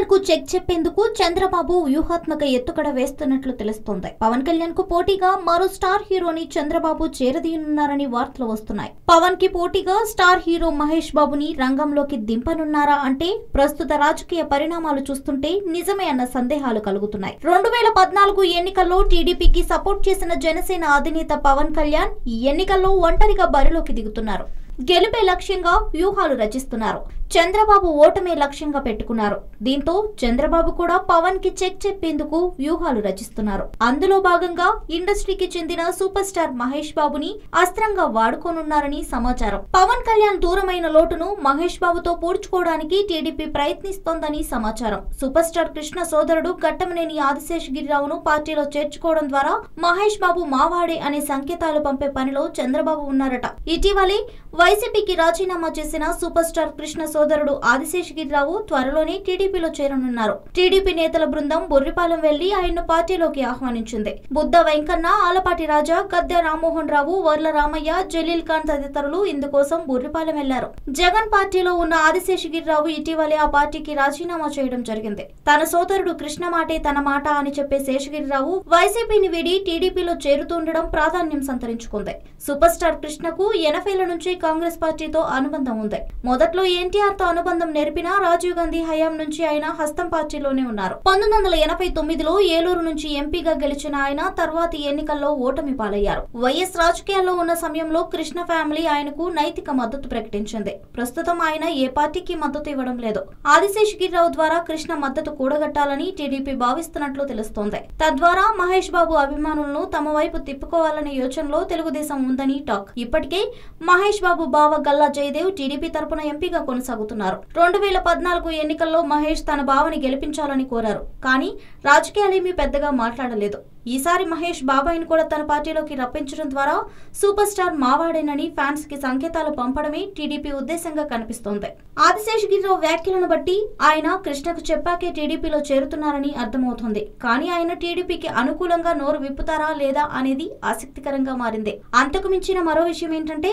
కళ్యాణ్ కు చెక్ చెప్పేందుకు చంద్రబాబు వ్యూహాత్మక ఎత్తుగడ వేస్తున్నట్లు తెలుస్తోంది. పవన్ కళ్యాణ్ కు పోటీగా మరో స్టార్ హీరోని చంద్రబాబు చేరదీయనున్నారని వార్తలు వస్తున్నాయి. పవన్ కి పోటీగా స్టార్ హీరో మహేష్ బాబుని రంగంలోకి దింపనున్నారా అంటే ప్రస్తుత రాజకీయ పరిణామాలు చూస్తుంటే నిజమే అన్న సందేహాలు కలుగుతున్నాయి. 2014 ఎన్నికల్లో టీడీపీకి సపోర్ట్ చేసిన జనసేన అధినేత పవన్ కళ్యాణ్ ఈ ఎన్నికల్లో ఒంటరిగా బరిలోకి దిగుతున్నారు. గెలుపే లక్ష్యంగా వ్యూహాలు రచిస్తున్నారు. చంద్రబాబు ఓటమే లక్ష్యంగా పెట్టుకున్నారు. దీంతో చంద్రబాబు కూడా పవన్ కి చెక్ చెప్పేందుకు వ్యూహాలు రచిస్తున్నారు. అందులో భాగంగా ఇండస్ట్రీకి చెందిన సూపర్ స్టార్ మహేష్ బాబుని అస్త్రంగా వాడుకోనున్నారని సమాచారం. పవన్ కళ్యాణ్ దూరమైన లోటును మహేష్ బాబుతో పూడ్చుకోవడానికి టీడీపీ ప్రయత్నిస్తోందని సమాచారం. సూపర్ స్టార్ కృష్ణ సోదరుడు ఘట్టమనేని ఆదిశేషగిరిరావును పార్టీలో చేర్చుకోవడం ద్వారా మహేష్ బాబు మావాడే అనే సంకేతాలు పంపే పనిలో చంద్రబాబు ఉన్నారట. ఇటీవలే వైసీపీకి రాజీనామా చేసిన సూపర్ స్టార్ కృష్ణ సోదరుడు ఆదిశేషగిరిరావు త్వరలోనే టీడీపీలో చేరనున్నారు. టీడీపీ నేతల బృందం బుర్రిపాలెం వెళ్లి ఆయన్ను పార్టీలోకి ఆహ్వానించింది. బుద్ధ వెంకన్న, ఆలపాటి రాజా, గద్దె రామ్మోహన్ రావు, వర్ల రామయ్య, జలీల్ ఖాన్ తదితరులు ఇందుకోసం బుర్రిపాలెం వెళ్లారు. జగన్ పార్టీలో ఉన్న ఆదిశేషగిరిరావు ఇటీవలే ఆ పార్టీకి రాజీనామా చేయడం జరిగింది. తన సోదరుడు కృష్ణ మాటే తన మాట అని చెప్పే శేషగిరిరావు వైసీపీని వీడి టీడీపీలో చేరుతుండడం ప్రాధాన్యం సంతరించుకుంది. సూపర్ స్టార్ కృష్ణకు 80ల నుంచి కాంగ్రెస్ పార్టీతో అనుబంధం ఉంది. మొదట్లో ఎన్టీఆర్ తో అనుబంధం నేర్పినా రాజీవ్ గాంధీ హయాం నుంచి ఆయన హస్తం పార్టీలోనే ఉన్నారు. 1989లో ఏలూరు నుంచి ఎంపీగా గెలిచిన ఆయన తర్వాతి ఎన్నికల్లో ఓటమి పాలయ్యారు. వైఎస్ రాజకీయాల్లో ఉన్న సమయంలో కృష్ణ ఫ్యామిలీ ఆయనకు నైతిక మద్దతు ప్రకటించింది. ప్రస్తుతం ఆయన ఏ పార్టీకి మద్దతు ఇవ్వడం లేదు. ఆదిశేషగిరిరావు ద్వారా కృష్ణ మద్దతు కూడగట్టాలని టీడీపీ భావిస్తున్నట్లు తెలుస్తోంది. తద్వారా మహేష్ బాబు అభిమానులను తమ వైపు తిప్పుకోవాలనే యోచనలో తెలుగుదేశం ఉందని టాక్. ఇప్పటికే మహేష్ బాబు బావ గల్లా జయదేవ్ టీడీపీ తరపున ఎంపీగా కొనసాగుతున్నారు. 2014 ఎన్నికల్లో మహేష్ తన బావని గెలిపించాలని కోరారు. కానీ రాజకీయాలేమీ పెద్దగా మాట్లాడలేదు. ఈసారి మహేష్ బాబాయిని కూడా తన పార్టీలోకి రప్పించడం ద్వారా సూపర్ స్టార్ మావాడేనని ఫ్యాన్స్ కి సంకేతాలు పంపడమే టీడీపీ ఉద్దేశంగా కనిపిస్తోంది. ఆదిశేషగిరిరావు వ్యాఖ్యలను బట్టి ఆయన కృష్ణకు చెప్పాకే టీడీపీలో చేరుతున్నారని అర్థమవుతోంది. కానీ ఆయన టీడీపీకి అనుకూలంగా నోరు విప్పుతారా లేదా అనేది ఆసక్తికరంగా మారింది. అంతకు మించిన మరో విషయం ఏంటంటే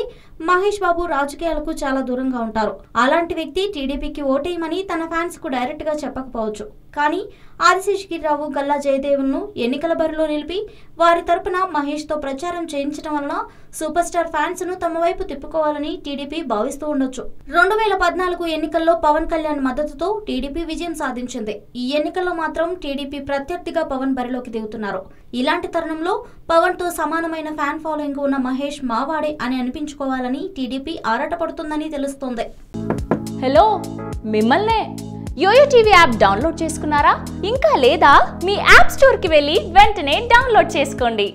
మహేష్ బాబు రాజకీయాలకు చాలా దూరంగా ఉంటారు. అలాంటి వ్యక్తి టీడీపీకి ఓటేయమని తన ఫ్యాన్స్ కు డైరెక్ట్ గా చెప్పకపోవచ్చు. కానీ ఆదిశేషగిరిరావు, గల్లా జయదేవ్ను ఎన్నికల బరిలో నిలిపి వారి తరపున మహేష్ తో ప్రచారం చేయించడం వలన సూపర్ స్టార్ ఫ్యాన్స్ ను తమ వైపు తిప్పుకోవాలని టీడీపీ భావిస్తూ ఉండొచ్చు. 2014 ఎన్నికల్లో పవన్ కళ్యాణ్ మద్దతుతో టీడీపీ విజయం సాధించింది. ఈ ఎన్నికల్లో మాత్రం టీడీపీ ప్రత్యర్థిగా పవన్ బరిలోకి దిగుతున్నారు. ఇలాంటి తరుణంలో పవన్ తో సమానమైన ఫ్యాన్ ఫాలోయింగ్ ఉన్న మహేష్ మావాడే అని అనిపించుకోవాలని టీడీపీ ఆరాటపడుతుందని తెలుస్తోంది. హలో, మిమ్మల్నే యోయో టీవీ యాప్ డౌన్లోడ్ చేసుకున్నారా? ఇంకా లేదా? మీ యాప్ స్టోర్కి వెళ్ళి వెంటనే డౌన్లోడ్ చేసుకోండి.